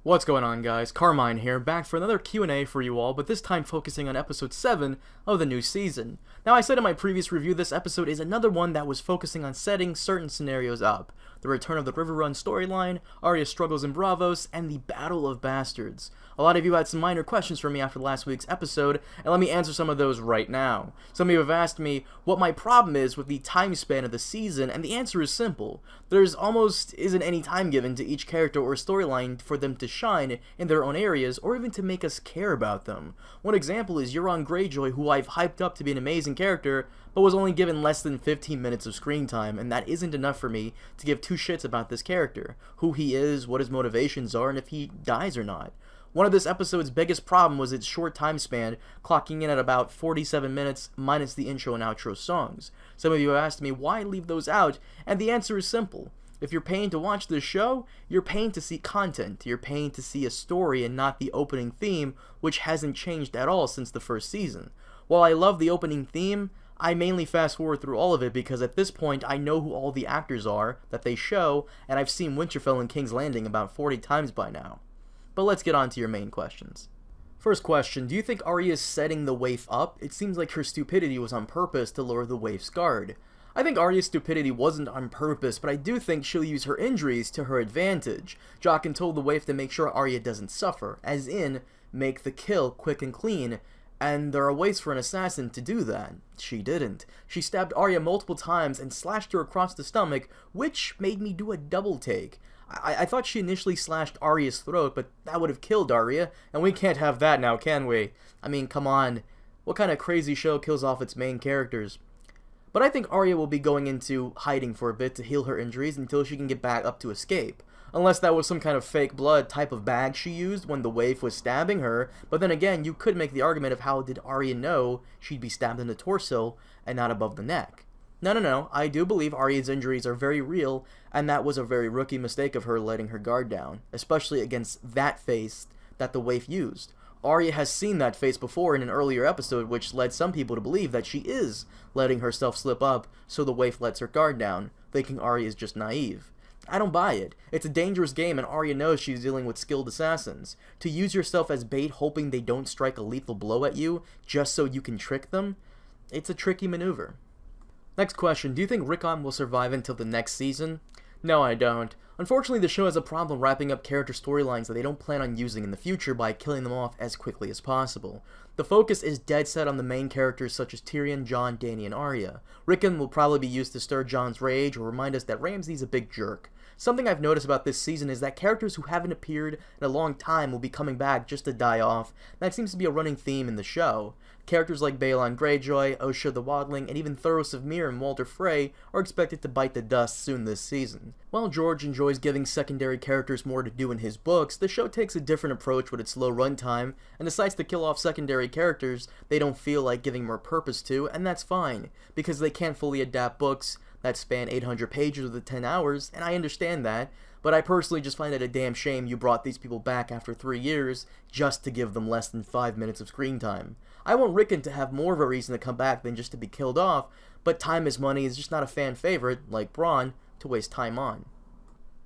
What's going on, guys? Carmine here, back for another Q&A for you all, but this time focusing on episode 7 of the new season. Now, I said in my previous review, this episode is another one that was focusing on setting certain scenarios up. The return of the Riverrun storyline, Arias' struggles in Bravos, and the Battle of Bastards. A lot of you had some minor questions for me after last week's episode, and let me answer some of those right now. Some of you have asked me what my problem is with the time span of the season, and the answer is simple. There's almost isn't any time given to each character or storyline for them to shine in their own areas, or even to make us care about them. One example is Euron Greyjoy, who I've hyped up to be an amazing character, but was only given less than 15 minutes of screen time, and that isn't enough for me to give two shits about this character, who he is, what his motivations are, and if he dies or not. One of this episode's biggest problem was its short time span, clocking in at about 47 minutes minus the intro and outro songs. Some of you have asked me why leave those out, and the answer is simple. If you're paying to watch this show, you're paying to see content. You're paying to see a story and not the opening theme, which hasn't changed at all since the first season. While I love the opening theme, I mainly fast forward through all of it because at this point I know who all the actors are that they show, and I've seen Winterfell and King's Landing about 40 times by now. But let's get on to your main questions. First question, do you think Arya is setting the waif up? It seems like her stupidity was on purpose to lower the waif's guard. I think Arya's stupidity wasn't on purpose, but I do think she'll use her injuries to her advantage. Jaqen told the waif to make sure Arya doesn't suffer, as in, make the kill quick and clean, and there are ways for an assassin to do that. She didn't. She stabbed Arya multiple times and slashed her across the stomach, which made me do a double take. I thought she initially slashed Arya's throat, but that would have killed Arya, and we can't have that now, can we? I mean, come on. What kind of crazy show kills off its main characters? But I think Arya will be going into hiding for a bit to heal her injuries until she can get back up to escape. Unless that was some kind of fake blood type of bag she used when the waif was stabbing her, but then again, you could make the argument of how did Arya know she'd be stabbed in the torso and not above the neck. No, I do believe Arya's injuries are very real, and that was a very rookie mistake of her letting her guard down, especially against that face that the waif used. Arya has seen that face before in an earlier episode, which led some people to believe that she is letting herself slip up, so the waif lets her guard down, thinking Arya is just naive. I don't buy it. It's a dangerous game, and Arya knows she's dealing with skilled assassins. To use yourself as bait hoping they don't strike a lethal blow at you, just so you can trick them, it's a tricky maneuver. Next question, do you think Rickon will survive until the next season? No, I don't. Unfortunately, the show has a problem wrapping up character storylines that they don't plan on using in the future by killing them off as quickly as possible. The focus is dead set on the main characters such as Tyrion, Jon, Dany, and Arya. Rickon will probably be used to stir Jon's rage or remind us that Ramsay's a big jerk. Something I've noticed about this season is that characters who haven't appeared in a long time will be coming back just to die off. That seems to be a running theme in the show. Characters like Balon Greyjoy, Osha the Wadling, and even Thoros of Myr and Walder Frey are expected to bite the dust soon this season. While George enjoys giving secondary characters more to do in his books, the show takes a different approach with its low runtime and decides to kill off secondary characters they don't feel like giving more purpose to, and that's fine, because they can't fully adapt books that span 800 pages within 10 hours, and I understand that, but I personally just find it a damn shame you brought these people back after 3 years just to give them less than 5 minutes of screen time. I want Rickon to have more of a reason to come back than just to be killed off, but time is money is just not a fan favorite, like Bronn, to waste time on.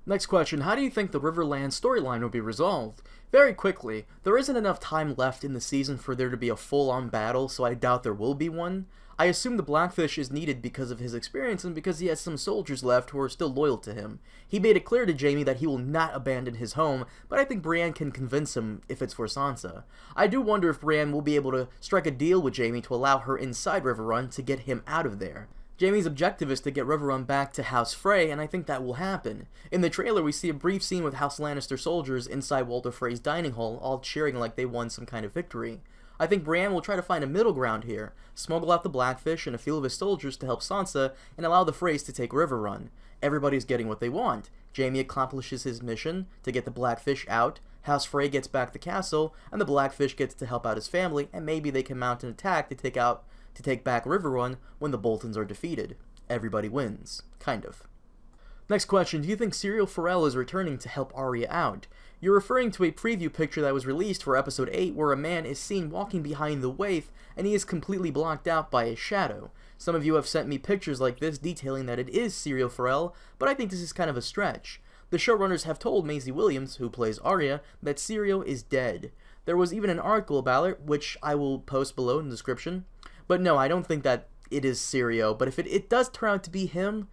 Next question, how do you think the Riverland storyline will be resolved? Very quickly, there isn't enough time left in the season for there to be a full-on battle, so I doubt there will be one. I assume the Blackfish is needed because of his experience and because he has some soldiers left who are still loyal to him. He made it clear to Jaime that he will not abandon his home, but I think Brienne can convince him if it's for Sansa. I do wonder if Brienne will be able to strike a deal with Jaime to allow her inside Riverrun to get him out of there. Jaime's objective is to get Riverrun back to House Frey, and I think that will happen. In the trailer, we see a brief scene with House Lannister soldiers inside Walder Frey's dining hall, all cheering like they won some kind of victory. I think Brienne will try to find a middle ground here, smuggle out the Blackfish and a few of his soldiers to help Sansa, and allow the Freys to take Riverrun. Everybody's getting what they want. Jaime accomplishes his mission to get the Blackfish out, House Frey gets back the castle, and the Blackfish gets to help out his family, and maybe they can mount an attack to take back Riverrun when the Boltons are defeated. Everybody wins. Kind of. Next question, do you think Syrio Forel is returning to help Arya out? You're referring to a preview picture that was released for episode 8 where a man is seen walking behind the waif and he is completely blocked out by a shadow. Some of you have sent me pictures like this detailing that it is Syrio Forel, but I think this is kind of a stretch. The showrunners have told Maisie Williams, who plays Arya, that Syrio is dead. There was even an article about it, which I will post below in the description. But no, I don't think that it is Syrio, but if it does turn out to be him,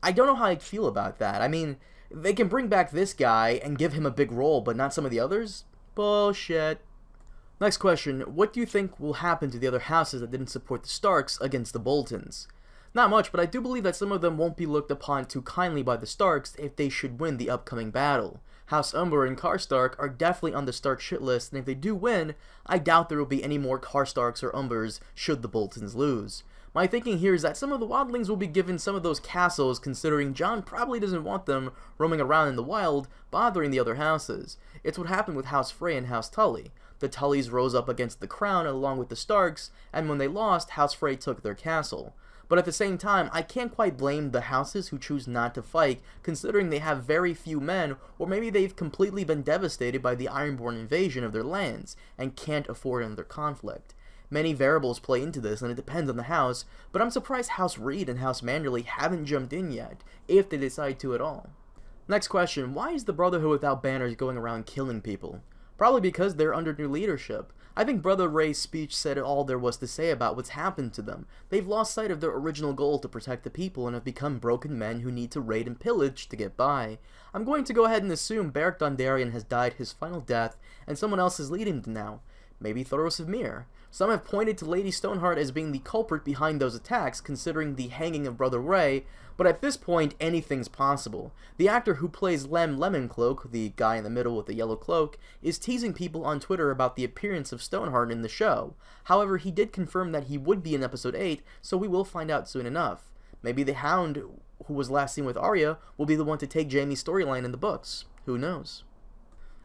I don't know how I'd feel about that. I mean, they can bring back this guy and give him a big role, but not some of the others? Bullshit. Next question, what do you think will happen to the other houses that didn't support the Starks against the Boltons? Not much, but I do believe that some of them won't be looked upon too kindly by the Starks if they should win the upcoming battle. House Umber and Karstark are definitely on the Stark shit list, and if they do win, I doubt there will be any more Karstarks or Umbers should the Boltons lose. My thinking here is that some of the wildlings will be given some of those castles, considering Jon probably doesn't want them roaming around in the wild, bothering the other houses. It's what happened with House Frey and House Tully. The Tullys rose up against the crown along with the Starks, and when they lost, House Frey took their castle. But at the same time, I can't quite blame the houses who choose not to fight, considering they have very few men, or maybe they've completely been devastated by the Ironborn invasion of their lands, and can't afford another conflict. Many variables play into this, and it depends on the house, but I'm surprised House Reed and House Manderley haven't jumped in yet, if they decide to at all. Next question, why is the Brotherhood without banners going around killing people? Probably because they're under new leadership. I think Brother Ray's speech said all there was to say about what's happened to them. They've lost sight of their original goal to protect the people and have become broken men who need to raid and pillage to get by. I'm going to go ahead and assume Beric Dondarrion has died his final death and someone else is leading them now. Maybe Thoros of Myr. Some have pointed to Lady Stoneheart as being the culprit behind those attacks, considering the hanging of Brother Ray, but at this point, anything's possible. The actor who plays Lem Lemoncloak, the guy in the middle with the yellow cloak, is teasing people on Twitter about the appearance of Stoneheart in the show. However, he did confirm that he would be in Episode 8, so we will find out soon enough. Maybe the Hound, who was last seen with Arya, will be the one to take Jaime's storyline in the books. Who knows?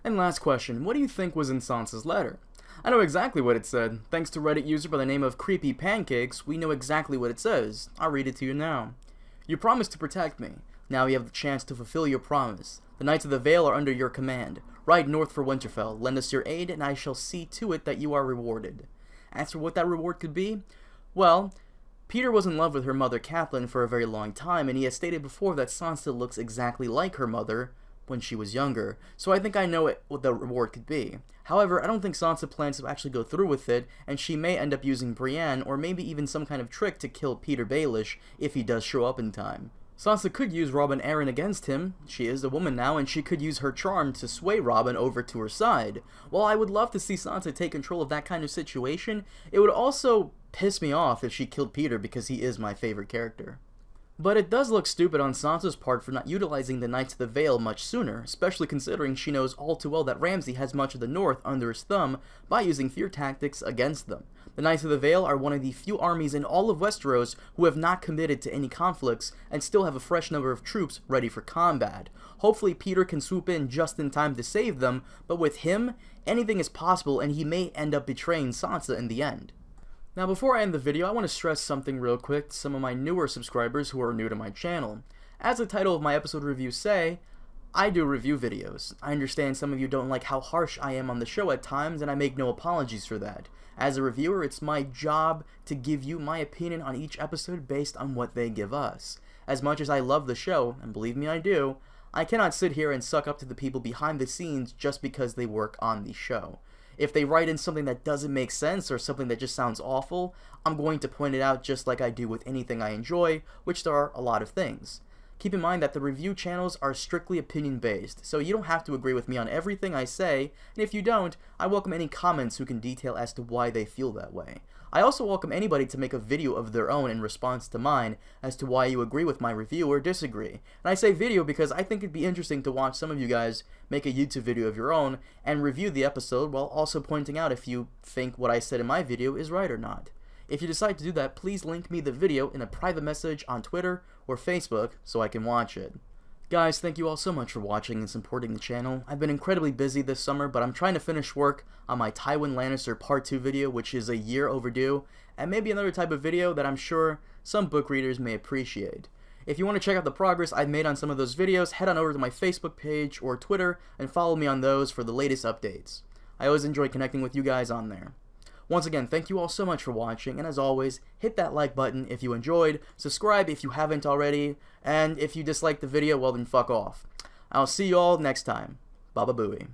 And last question, what do you think was in Sansa's letter? I know exactly what it said. Thanks to Reddit user by the name of Creepy Pancakes, we know exactly what it says. I'll read it to you now. You promised to protect me. Now you have the chance to fulfill your promise. The Knights of the Vale are under your command. Ride north for Winterfell. Lend us your aid, and I shall see to it that you are rewarded. As for what that reward could be? Well, Peter was in love with her mother Catelyn for a very long time, and he has stated before that Sansa looks exactly like her mother when she was younger, so I think I know what the reward could be. However, I don't think Sansa plans to actually go through with it, and she may end up using Brienne, or maybe even some kind of trick to kill Peter Baelish if he does show up in time. Sansa could use Robin Arryn against him. She is a woman now, and she could use her charm to sway Robin over to her side. While I would love to see Sansa take control of that kind of situation, it would also piss me off if she killed Peter because he is my favorite character. But it does look stupid on Sansa's part for not utilizing the Knights of the Vale much sooner, especially considering she knows all too well that Ramsay has much of the North under his thumb by using fear tactics against them. The Knights of the Vale are one of the few armies in all of Westeros who have not committed to any conflicts and still have a fresh number of troops ready for combat. Hopefully Peter can swoop in just in time to save them, but with him, anything is possible and he may end up betraying Sansa in the end. Now before I end the video, I want to stress something real quick to some of my newer subscribers who are new to my channel. As the title of my episode reviews say, I do review videos. I understand some of you don't like how harsh I am on the show at times, and I make no apologies for that. As a reviewer, it's my job to give you my opinion on each episode based on what they give us. As much as I love the show, and believe me I do, I cannot sit here and suck up to the people behind the scenes just because they work on the show. If they write in something that doesn't make sense or something that just sounds awful, I'm going to point it out just like I do with anything I enjoy, which there are a lot of things. Keep in mind that the review channels are strictly opinion-based, so you don't have to agree with me on everything I say, and if you don't, I welcome any comments who can detail as to why they feel that way. I also welcome anybody to make a video of their own in response to mine as to why you agree with my review or disagree. And I say video because I think it'd be interesting to watch some of you guys make a YouTube video of your own and review the episode while also pointing out if you think what I said in my video is right or not. If you decide to do that, please link me the video in a private message on Twitter or Facebook so I can watch it. Guys, thank you all so much for watching and supporting the channel. I've been incredibly busy this summer, but I'm trying to finish work on my Tywin Lannister Part 2 video, which is a year overdue, and maybe another type of video that I'm sure some book readers may appreciate. If you want to check out the progress I've made on some of those videos, head on over to my Facebook page or Twitter and follow me on those for the latest updates. I always enjoy connecting with you guys on there. Once again, thank you all so much for watching, and as always, hit that like button if you enjoyed, subscribe if you haven't already, and if you disliked the video, well then fuck off. I'll see you all next time. Baba Booey.